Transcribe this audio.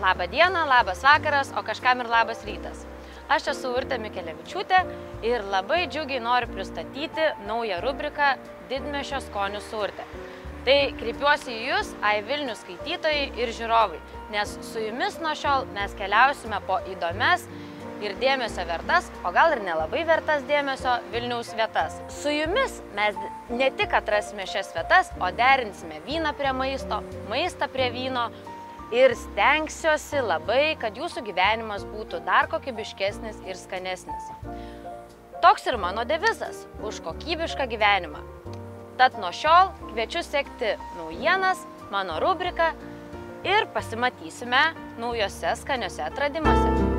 Labą dieną, labas vakaras, o kažkam ir labas rytas. Aš esu Urtė Mikelevičiūtė ir labai džiugiai noriu pristatyti naują rubriką Didmiesčio skonių su Urte. Tai kreipiuosi į Jūs, Vilnius skaitytojai ir žiūrovai, nes su Jumis nuo šiol mes keliausime po įdomias ir dėmesio vertas, o gal ir nelabai vertas dėmesio Vilniaus vietas. Su Jumis mes ne tik atrasime šias vietas, o derinsime vyną prie maisto, maistą prie vyno ir stengsiuosi labai, kad Jūsų gyvenimas būtų dar kokybiškesnis ir skanesnis. Toks ir mano devizas – už kokybišką gyvenimą. Tad nuo šiol kviečiu sekti naujienas, mano rubriką ir pasimatysime naujose skaniuose atradimuose.